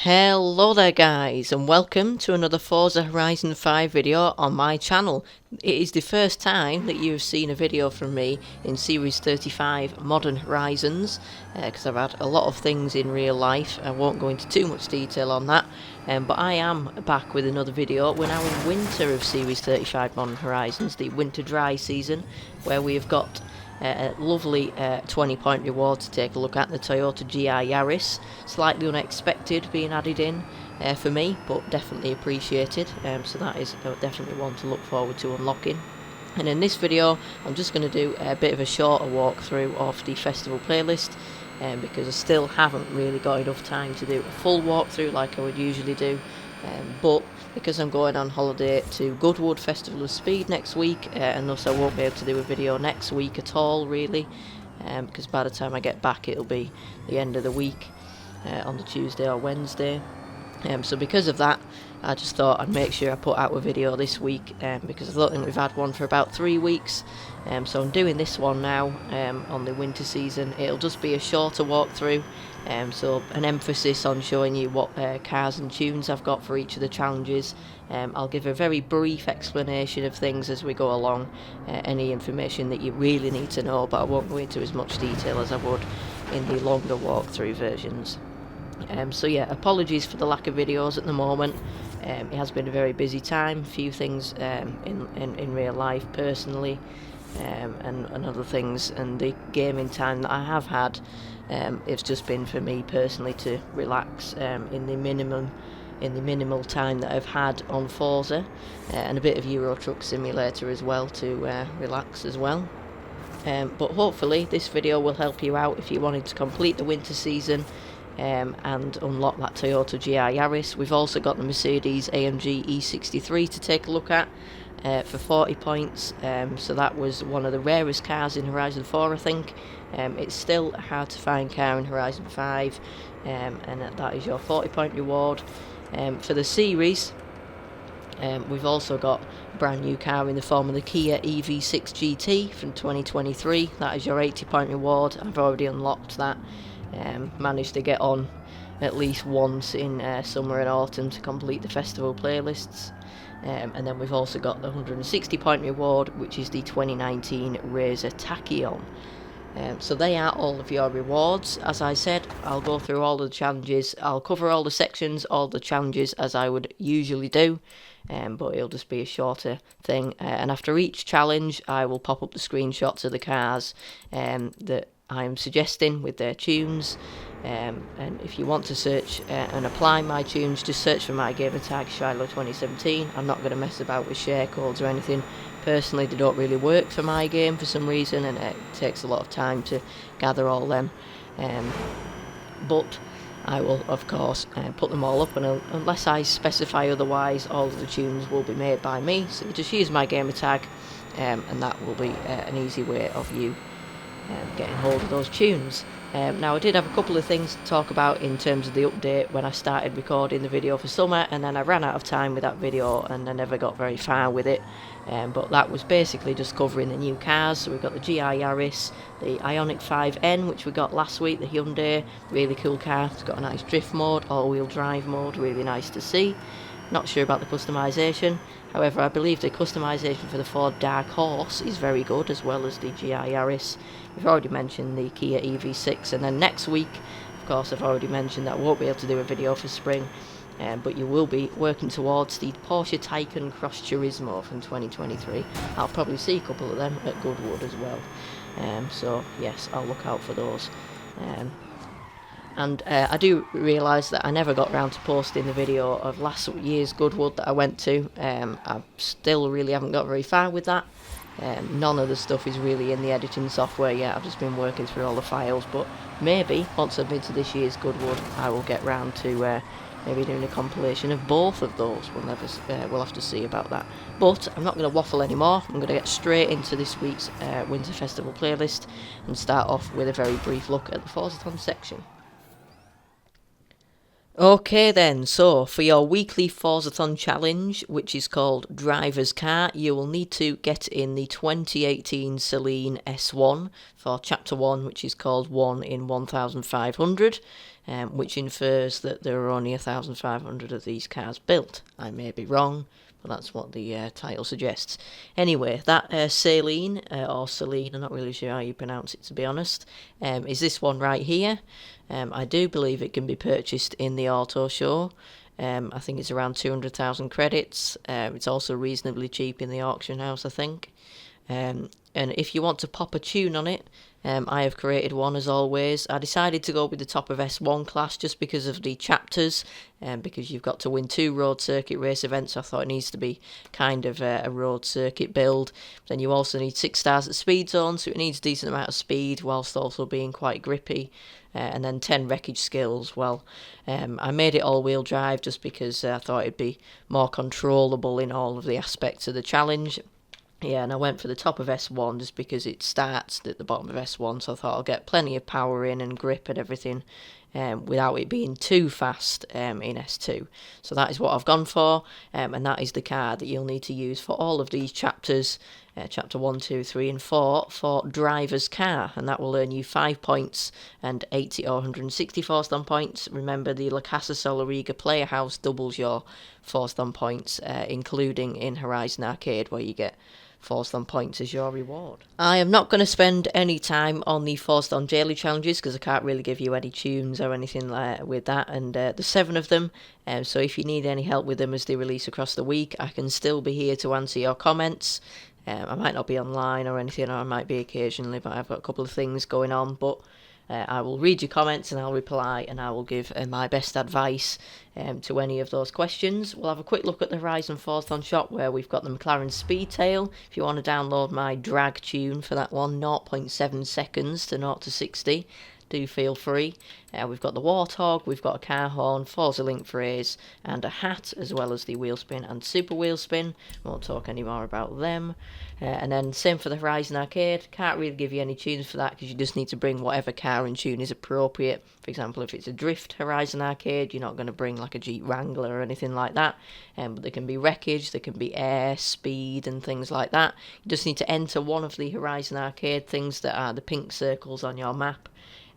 Hello there guys, and welcome to another Forza Horizon 5 video on my channel. It is the first time that you've seen a video from me in Series 35 Modern Horizons, because I've had a lot of things in real life. I won't go into too much detail on that, but I am back with another video. We're now in winter of Series 35 Modern Horizons, the winter dry season, where we have got a lovely 20-point reward to take a look at, the Toyota GR Yaris. Slightly unexpected being added in for me, but definitely appreciated, so that is definitely one to look forward to unlocking. And in this video I'm just going to do a bit of a shorter walkthrough of the festival playlist, because I still haven't really got enough time to do a full walkthrough like I would usually do, but because I'm going on holiday to Goodwood Festival of Speed next week, and thus I won't be able to do a video next week at all really, because by the time I get back it'll be the end of the week, on the Tuesday or Wednesday. So because of that, I just thought I'd make sure I put out a video this week, because I don't think we've had one for about 3 weeks. So I'm doing this one now on the winter season. It'll just be a shorter walkthrough, so an emphasis on showing you what cars and tunes I've got for each of the challenges. I'll give a very brief explanation of things as we go along, any information that you really need to know, but I won't go into as much detail as I would in the longer walkthrough versions. So yeah, apologies for the lack of videos at the moment. It has been a very busy time, a few things in real life personally, and other things, and the gaming time that I have had, it's just been for me personally to relax in the minimal time that I've had on Forza, and a bit of Euro Truck Simulator as well to relax as well. But hopefully this video will help you out if you wanted to complete the winter season and unlock that Toyota GR Yaris. We've also got the Mercedes AMG E63 to take a look at for 40 points, so that was one of the rarest cars in Horizon 4, I think. It's still a hard to find car in Horizon 5, and that is your 40 point reward. For the series, we've also got a brand new car in the form of the Kia EV6 GT from 2023. That is your 80 point reward. I've already unlocked that. Managed to get on at least once in summer and autumn to complete the festival playlists. And then we've also got the 160 point reward, which is the 2019 Razor Tachyon. So they are all of your rewards. As I said, I'll go through all the challenges. I'll cover all the sections, all the challenges as I would usually do, but it'll just be a shorter thing. And after each challenge, I will pop up the screenshots of the cars that I'm suggesting with their tunes, and if you want to search and apply my tunes, just search for my gamer tag Shylo 2017. I'm not going to mess about with share codes or anything. Personally, they don't really work for my game for some reason, and it takes a lot of time to gather all them, but I will of course put them all up, and unless I specify otherwise, all of the tunes will be made by me. So you just use my gamer tag, and that will be an easy way of you getting hold of those tunes. Now I did have a couple of things to talk about in terms of the update when I started recording the video for summer, and then I ran out of time with that video and I never got very far with it, but that was basically just covering the new cars. So we've got the GR Yaris, the Ioniq 5N, which we got last week, the Hyundai, really cool car. It's got a nice drift mode, all-wheel drive mode, really nice to see. Not sure about the customization, however I believe the customization for the Ford Dark Horse is very good, as well as the GR Yaris. We've already mentioned the Kia EV6, and then next week, of course, I've already mentioned that I won't be able to do a video for spring, but you will be working towards the Porsche Taycan Cross Turismo from 2023. I'll probably see a couple of them at Goodwood as well, so yes, I'll look out for those. And I do realise that I never got round to posting the video of last year's Goodwood that I went to. I still really haven't got very far with that. None of the stuff is really in the editing software yet. I've just been working through all the files, but maybe once I've been to this year's Goodwood, I will get round to maybe doing a compilation of both of those. We'll have to see about that. But I'm not going to waffle anymore. I'm going to get straight into this week's Winter Festival playlist and start off with a very brief look at the Forzathon section. Okay then, so for your weekly Forzathon challenge, which is called Driver's Car, you will need to get in the 2018 Celine S1 for Chapter 1, which is called 1 in 1500. which infers that there are only 1,500 of these cars built. I may be wrong, but that's what the title suggests. Anyway, that Celine, or Celine, I'm not really sure how you pronounce it to be honest, is this one right here. I do believe it can be purchased in the auto show. I think it's around 200,000 credits. It's also reasonably cheap in the auction house, I think. And if you want to pop a tune on it, I have created one as always. I decided to go with the top of S1 class just because of the chapters, because you've got to win 2 road circuit race events. I thought it needs to be kind of a road circuit build. Then you also need 6 stars at speed zone, so it needs a decent amount of speed whilst also being quite grippy. And then 10 wreckage skills. Well, I made it all-wheel drive just because I thought it'd be more controllable in all of the aspects of the challenge. Yeah, and I went for the top of S1 just because it starts at the bottom of S1, so I thought I'll get plenty of power in and grip and everything without it being too fast in S2. So that is what I've gone for, and that is the car that you'll need to use for all of these chapters, chapter 1, 2, 3 and 4, for driver's car, and that will earn you 5 points and 80 or 160 Forzathon points. Remember, the La Casa Solariga player house doubles your Forzathon points, including in Horizon Arcade, where you get Forzathon points as your reward. I am not going to spend any time on the Forzathon daily challenges because I can't really give you any tunes or anything with that, and there's 7 of them, so if you need any help with them as they release across the week, I can still be here to answer your comments. I might not be online or anything, or I might be occasionally, but I've got a couple of things going on, but I will read your comments and I'll reply, and I will give my best advice to any of those questions. We'll have a quick look at the Horizon Forzathon shop where we've got the McLaren Speedtail. If you want to download my drag tune for that one, 0.7 seconds to 0 to 60, do feel free. We've got the Warthog, we've got a car horn, Forza Link phrase, and a hat, as well as the wheel spin and super wheel spin. Won't talk any more about them. And then same for the Horizon Arcade. Can't really give you any tunes for that because you just need to bring whatever car and tune is appropriate. For example, if it's a drift Horizon Arcade, you're not going to bring like a Jeep Wrangler or anything like that. But there can be wreckage, there can be air, speed and things like that. You just need to enter one of the Horizon Arcade things that are the pink circles on your map.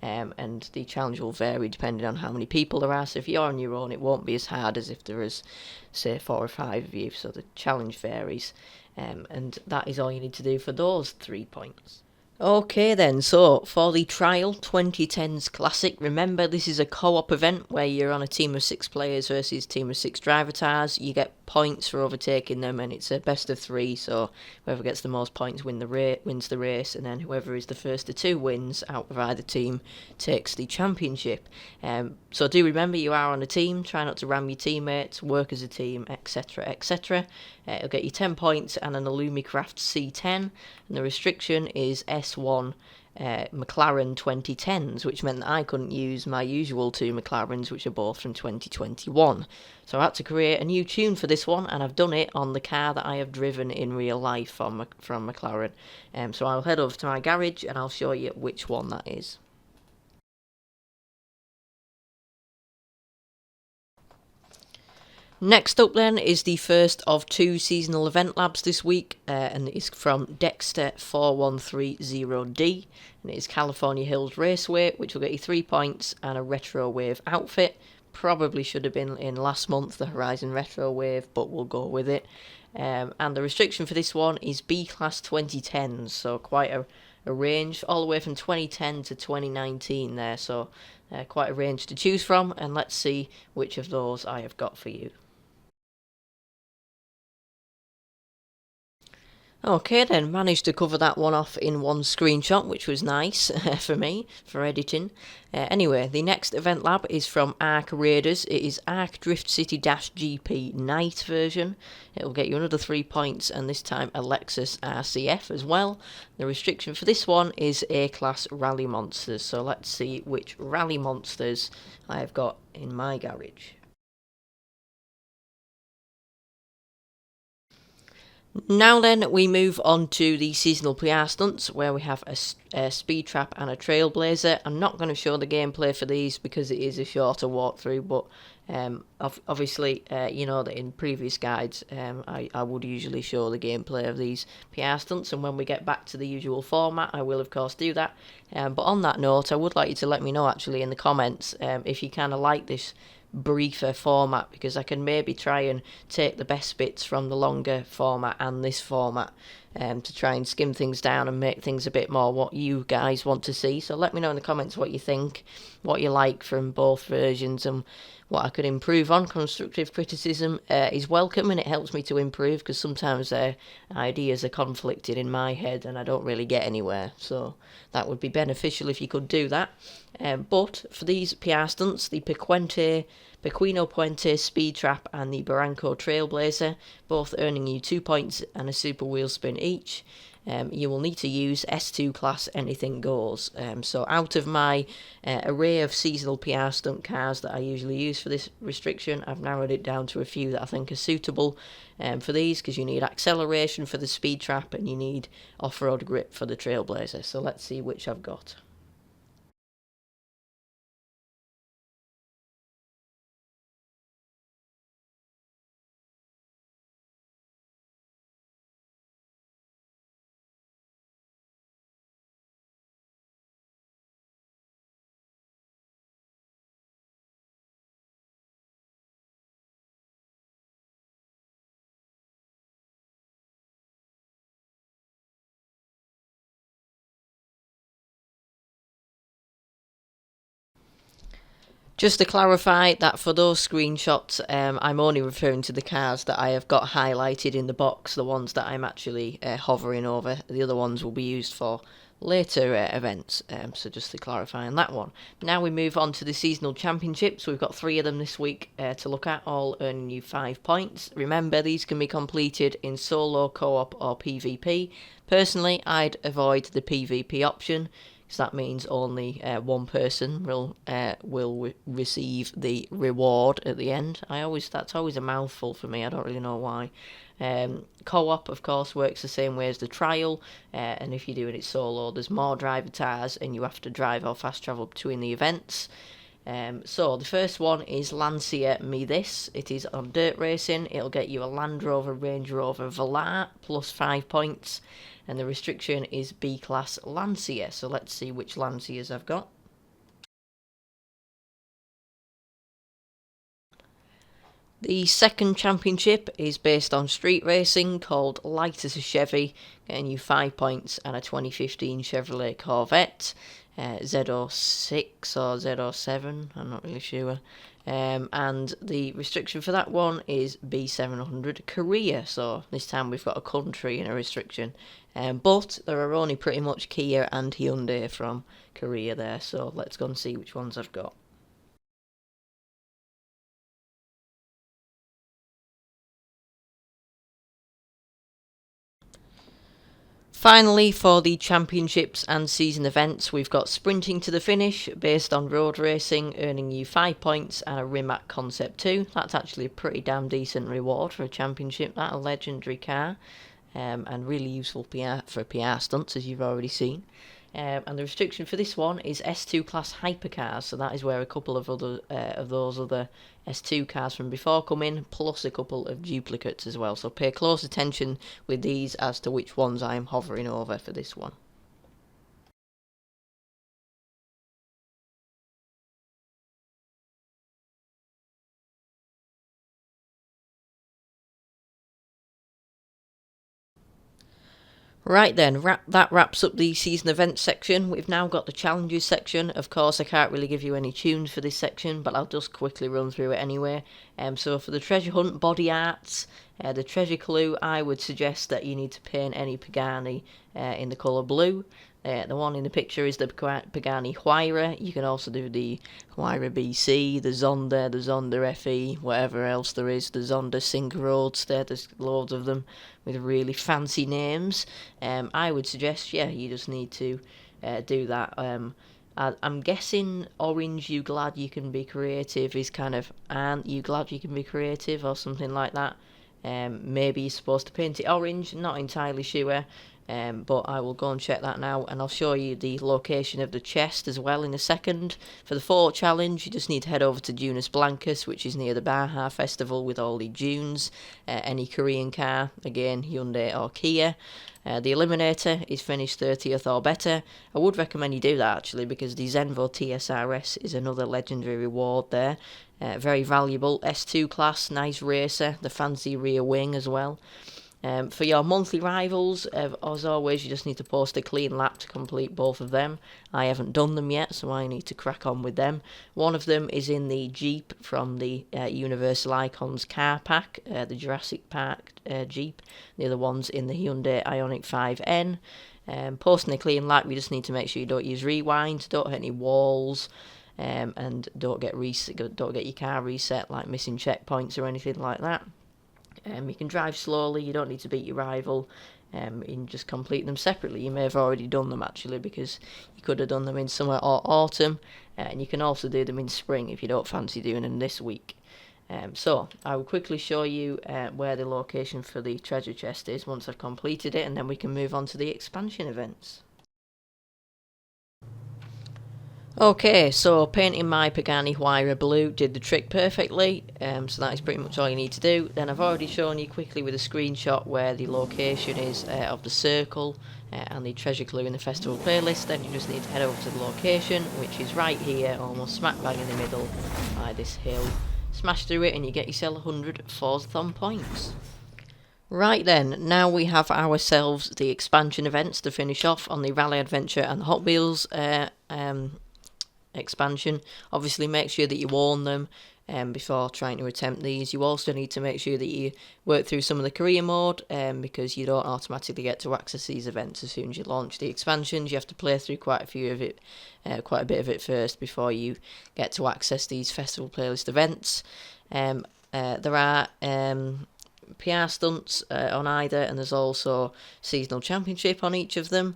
And the challenge will vary depending on how many people there are. So if you're on your own, it won't be as hard as if there is, say, 4 or 5 of you. So the challenge varies. And that is all you need to do for those 3 points. Okay then, so for the Trial 2010s Classic, remember this is a co-op event where you're on a team of 6 players versus a team of 6 driver tires. You get points for overtaking them, and it's a best of 3, so whoever gets the most points wins the race, and then whoever is the first to 2 wins out of either team takes the championship. So do remember you are on a team, try not to ram your teammates, work as a team, etc, etc. It'll get you 10 points and an Illumicraft C10, and the restriction is S1 McLaren 2010s, which meant that I couldn't use my usual 2 McLarens, which are both from 2021. So I had to create a new tune for this one, and I've done it on the car that I have driven in real life from McLaren. So I'll head over to my garage and I'll show you which one that is. Next up then is the first of 2 seasonal event labs this week, and it's from Dexter 4130D, and it is California Hills Raceway, which will get you 3 points and a Retro Wave outfit. Probably should have been in last month, the Horizon Retro Wave, but we'll go with it. And the restriction for this one is B-Class 2010s, so quite a range, all the way from 2010 to 2019 there, so quite a range to choose from, and let's see which of those I have got for you. Okay then, managed to cover that one off in one screenshot, which was nice for me, for editing. Anyway, the next event lab is from Arc Raiders. It is Arc Drift City GP Night version. It'll get you another 3 points, and this time a Lexus RCF as well. The restriction for this one is A-Class Rally Monsters, so let's see which Rally Monsters I have got in my garage. Now then, we move on to the seasonal PR stunts, where we have a speed trap and a trailblazer. I'm not going to show the gameplay for these because it is a shorter walkthrough, but obviously, you know that in previous guides, I would usually show the gameplay of these PR stunts, and when we get back to the usual format, I will of course do that. But on that note, I would like you to let me know actually in the comments if you kind of like this briefer format, because I can maybe try and take the best bits from the longer format and this format to try and skim things down and make things a bit more what you guys want to see. So let me know in the comments what you think, what you like from both versions, and what I could improve on. Constructive criticism is welcome, and it helps me to improve, because sometimes ideas are conflicted in my head and I don't really get anywhere, so that would be beneficial if you could do that. But for these PR stunts, the Pequeno Puente Speed Trap and the Barranco Trailblazer, both earning you 2 points and a super wheel spin each, you will need to use S2 class anything goes. So out of my array of seasonal PR stunt cars that I usually use for this restriction, I've narrowed it down to a few that I think are suitable for these, because you need acceleration for the Speed Trap and you need off-road grip for the Trailblazer. So let's see which I've got. Just to clarify that for those screenshots, I'm only referring to the cars that I have got highlighted in the box, the ones that I'm actually hovering over. The other ones will be used for later events, so just to clarify on that one. Now we move on to the seasonal championships. We've got 3 of them this week to look at, all earning you 5 points. Remember, these can be completed in solo, co-op or PvP. Personally, I'd avoid the PvP option, so that means only one person will receive the reward at the end. That's always a mouthful for me. I don't really know why. Co-op, of course, works the same way as the trial, and if you're doing it solo, there's more driver tires, and you have to drive or fast travel between the events. So the first one is Lancia Me This. It is on dirt racing. It'll get you a Land Rover Range Rover Velar plus 5 points, and the restriction is B-Class Lancia. So let's see which Lancias I've got. The second championship is based on street racing, called Light as a Chevy, getting you 5 points, and a 2015 Chevrolet Corvette, Z06 or Z07, I'm not really sure. And the restriction for that one is B700 Korea, so this time we've got a country in a restriction. But there are only pretty much Kia and Hyundai from Korea there, so let's go and see which ones I've got. Finally, for the championships and season events, we've got Sprinting to the Finish, based on road racing, earning you 5 points and a Rimac Concept 2. That's actually a pretty damn decent reward for a championship, that, a legendary car, and really useful for PR stunts, as you've already seen. And the restriction for this one is S2 class hypercars, so that is where a couple of those other S2 cars from before come in, plus a couple of duplicates as well. So pay close attention with these as to which ones I'm hovering over for this one. Right then, that wraps up the season events section. We've now got the challenges section. Of course, I can't really give you any tunes for this section, but I'll just quickly run through it anyway. So for the treasure hunt body arts, the treasure clue, I would suggest that you need to paint any Pagani in the colour blue. The one in the picture is the Pagani Huayra. You can also do the Huayra BC, the Zonda FE, whatever else there is, the Zonda Sync Roadster. There's loads of them with really fancy names. I would suggest, you just need to do that. I'm guessing orange, you glad you can be creative is kind of, aren't you glad you can be creative or something like that. Maybe you're supposed to paint it orange, not entirely sure. but I will go and check that now, and I'll show you the location of the chest as well in a second. For the fort challenge, you just need to head over to Dunas Blancas, which is near the Baja Festival with all the dunes. Any Korean car, again Hyundai or Kia. The Eliminator is finished 30th or better. I would recommend you do that actually, because the Zenvo TSRS is another legendary reward there. Very valuable. S2 class, nice racer, the fancy rear wing as well. For your monthly rivals, as always, you just need to post a clean lap to complete both of them. I haven't done them yet, so I need to crack on with them. One of them is in the Jeep from the Universal Icons car pack, the Jurassic Park Jeep. The other one's in the Hyundai Ioniq 5N. Posting a clean lap, you just need to make sure you don't use rewind, don't hit any walls, and don't get your car reset, like missing checkpoints or anything like that. You can drive slowly, you don't need to beat your rival, you can just complete them separately. You may have already done them actually, because you could have done them in summer or autumn, and you can also do them in spring if you don't fancy doing them this week. So I will quickly show you where the location for the treasure chest is once I've completed it, and then we can move on to the expansion events. Okay, so painting my Pagani Huayra blue did the trick perfectly, so that is pretty much all you need to do. Then I've already shown you quickly with a screenshot where the location is of the circle and the treasure clue in the festival playlist. Then you just need to head over to the location, which is right here, almost smack bang in the middle by this hill. Smash through it and you get yourself 100 Forzathon points. Right then, now we have ourselves the expansion events to finish off on the Rally Adventure and the Hot Wheels expansion. Obviously make sure that you warn them before trying to attempt these. You also need to make sure that you work through some of the career mode, because you don't automatically get to access these events as soon as you launch the expansions. You have to play through quite a bit of it first before you get to access these festival playlist events. There are PR stunts on either, and there's also seasonal championship on each of them.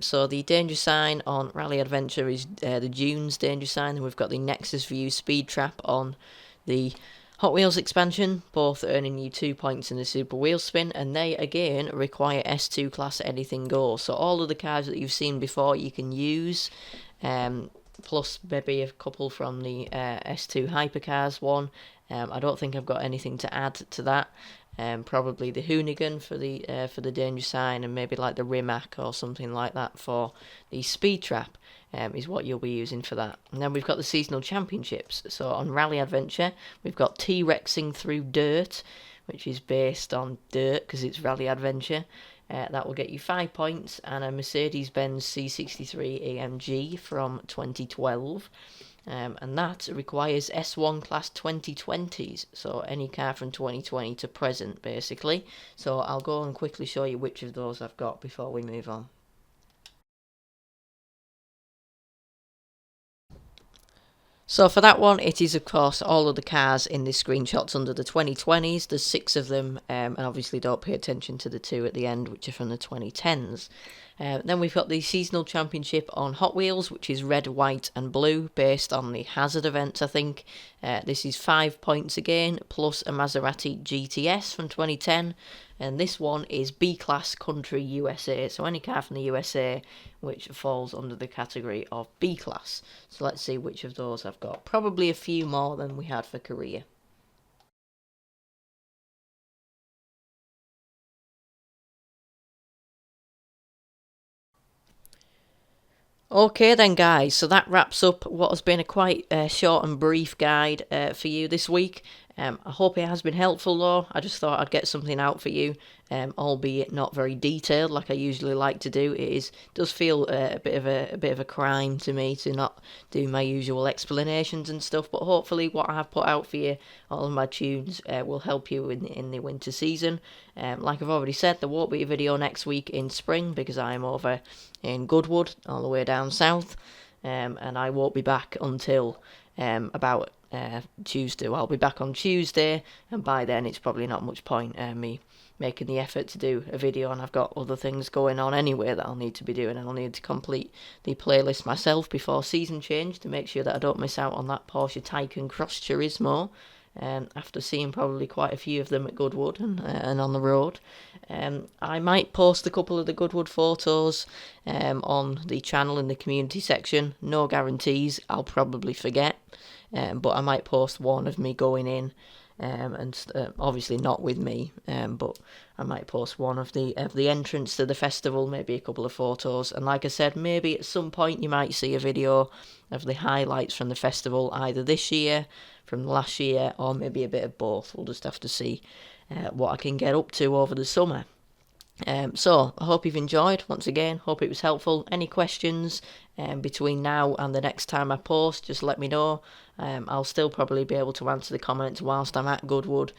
So the danger sign on Rally Adventure is the Dunes danger sign, and we've got the Nexus View speed trap on the Hot Wheels expansion, both earning you 2 points in the Super Wheel Spin, and they again require S2 class anything goes. So all of the cars that you've seen before you can use, plus maybe a couple from the S2 Hypercars one. I don't think I've got anything to add to that. Probably the Hoonigan for the danger sign, and maybe like the Rimac or something like that for the speed trap is what you'll be using for that. And then we've got the seasonal championships. So on Rally Adventure, we've got T-Rexing through dirt, which is based on dirt because it's Rally Adventure. That will get you 5 points, and a Mercedes-Benz C63 AMG from 2012. And that requires S1 class 2020s, so any car from 2020 to present basically. So I'll go and quickly show you which of those I've got before we move on. So for that one, it is of course all of the cars in this screenshots under the 2020s. There's 6 of them, and obviously don't pay attention to the 2 at the end, which are from the 2010s. Then we've got the seasonal championship on Hot Wheels, which is red, white and blue, based on the Hazard events, I think. This is 5 points again, plus a Maserati GTS from 2010. And this one is B-Class Country USA, so any car from the USA which falls under the category of B-Class. So let's see which of those I've got. Probably a few more than we had for Korea. Okay then guys, so that wraps up what has been a quite short and brief guide for you this week. I hope it has been helpful though. I just thought I'd get something out for you, albeit not very detailed like I usually like to do. Does feel a bit of a crime to me to not do my usual explanations and stuff, but hopefully what I have put out for you, all of my tunes, will help you in the winter season. Like I've already said, there won't be a video next week in spring because I'm over in Goodwood, all the way down south, and I won't be back until about Tuesday. Well, I'll be back on Tuesday, and by then it's probably not much point me making the effort to do a video, and I've got other things going on anyway that I'll need to be doing, and I'll need to complete the playlist myself before season change to make sure that I don't miss out on that Porsche Taycan Cross Turismo after seeing probably quite a few of them at Goodwood and on the road. I might post a couple of the Goodwood photos on the channel in the community section. No guarantees, I'll probably forget, but I might post one of me going in, and obviously not with me, but I might post one of the entrance to the festival, maybe a couple of photos, and like I said, maybe at some point you might see a video of the highlights from the festival, either this year, from last year, or maybe a bit of both. We'll just have to see what I can get up to over the summer. So I hope you've enjoyed. Once again, hope it was helpful. Any questions between now and the next time I post, just let me know. I'll still probably be able to answer the comments whilst I'm at Goodwood.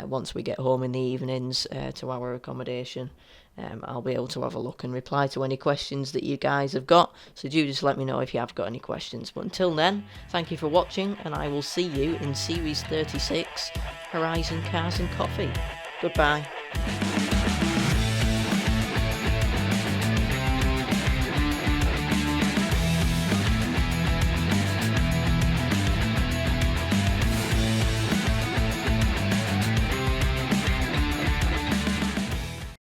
Once we get home in the evenings to our accommodation, I'll be able to have a look and reply to any questions that you guys have got. So do just let me know if you have got any questions. But until then, thank you for watching, and I will see you in Series 36, Horizon Cars and Coffee. Goodbye.